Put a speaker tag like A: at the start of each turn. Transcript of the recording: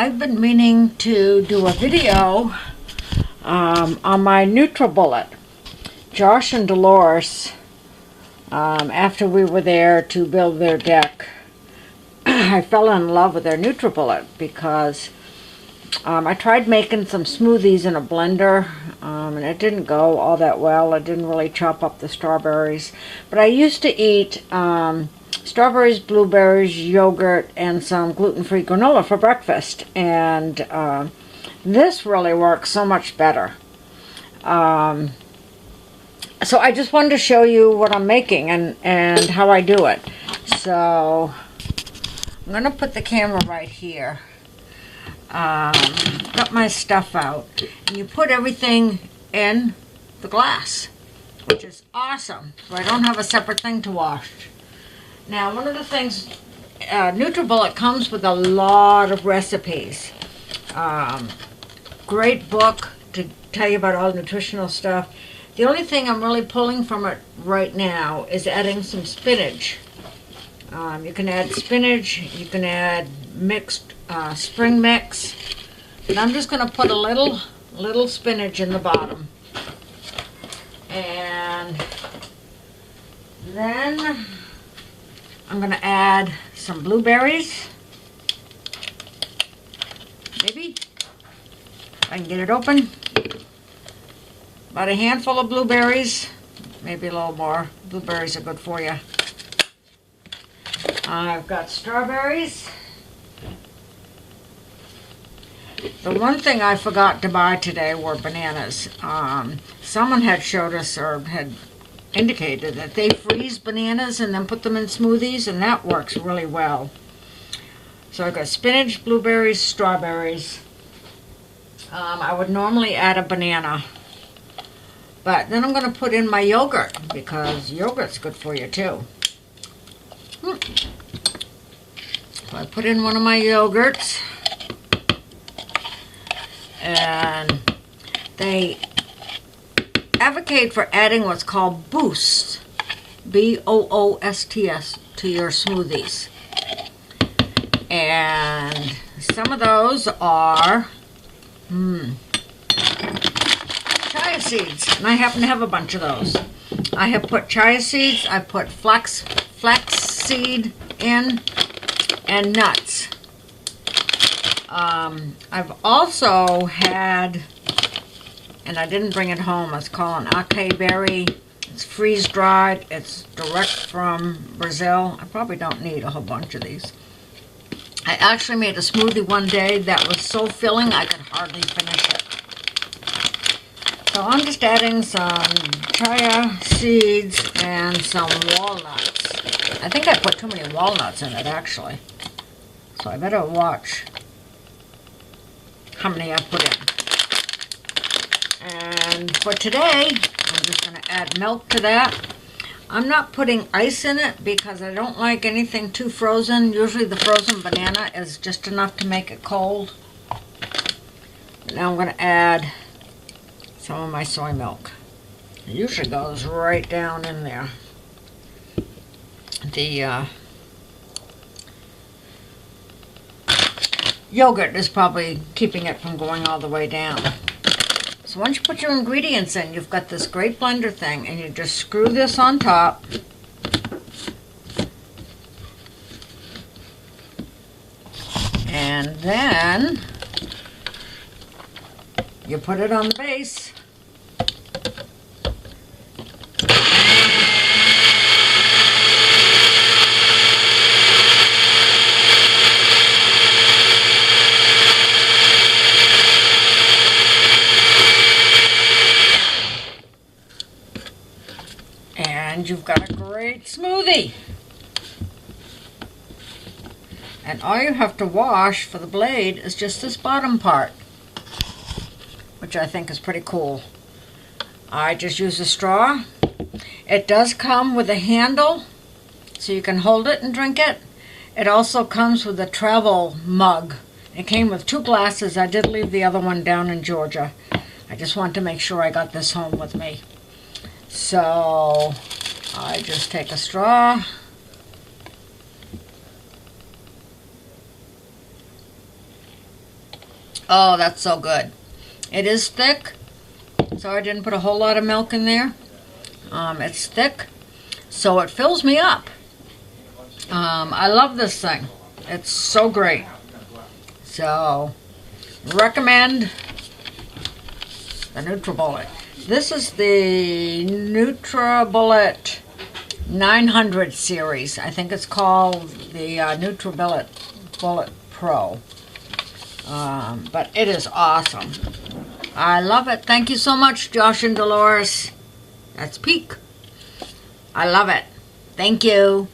A: I've been meaning to do a video on my NutriBullet. Josh and Deloris, after we were there to build their deck, I fell in love with their NutriBullet because I tried making some smoothies in a blender, and it didn't go all that well. It didn't really chop up the strawberries. But I used to eat strawberries, blueberries, yogurt, and some gluten-free granola for breakfast. And this really works so much better. So I just wanted to show you what I'm making and how I do it. So I'm going to put the camera right here. Got my stuff out. And you put everything in the glass, which is awesome. So I don't have a separate thing to wash. Now, one of the things, NutriBullet comes with a lot of recipes. Great book to tell you about all the nutritional stuff. The only thing I'm really pulling from it right now is adding some spinach. You can add spinach, you can add mixed spring mix. And I'm just going to put a little spinach in the bottom. And then I'm going to add some blueberries. Maybe, if I can get it open. About a handful of blueberries, maybe a little more. Blueberries are good for you. I've got strawberries. The one thing I forgot to buy today were bananas. Someone had showed us or had indicated that they freeze bananas and then put them in smoothies, and that works really well. So I've got spinach, blueberries, strawberries. I would normally add a banana, but then I'm going to put in my yogurt because yogurt's good for you too. So I put in one of my yogurts, and they advocate for adding what's called Boost, B-O-O-S-T-S, to your smoothies. And some of those are chia seeds, and I happen to have a bunch of those. I have put chia seeds, I put flax seed in, and nuts. I've also had, and I didn't bring it home, it's called an acai berry. It's freeze-dried. It's direct from Brazil. I probably don't need a whole bunch of these. I actually made a smoothie one day that was so filling I could hardly finish it. So I'm just adding some chia seeds and some walnuts. I think I put too many walnuts in it, actually. So I better watch how many I put in. And for today, I'm just going to add milk to that. I'm not putting ice in it because I don't like anything too frozen. Usually the frozen banana is just enough to make it cold. Now I'm going to add some of my soy milk. It usually goes right down in there. The yogurt is probably keeping it from going all the way down. So once you put your ingredients in, you've got this great blender thing, and you just screw this on top. And then you put it on the base. And you've got a great smoothie. And all you have to wash for the blade is just this bottom part, which I think is pretty cool. I just use a straw. It does come with a handle, so you can hold it and drink it. It also comes with a travel mug. It came with 2 glasses. I did leave the other one down in Georgia. I just wanted to make sure I got this home with me. So I just take a straw, Oh, that's so good. It is thick, so I didn't put a whole lot of milk in there. It's thick, so it fills me up. I love this thing. It's so great. So, recommend the NutriBullet. This is the NutriBullet 900 series. I think it's called the NutriBullet Pro. But it is awesome. I love it. Thank you so much, Josh and Deloris. That's Peek. I love it. Thank you.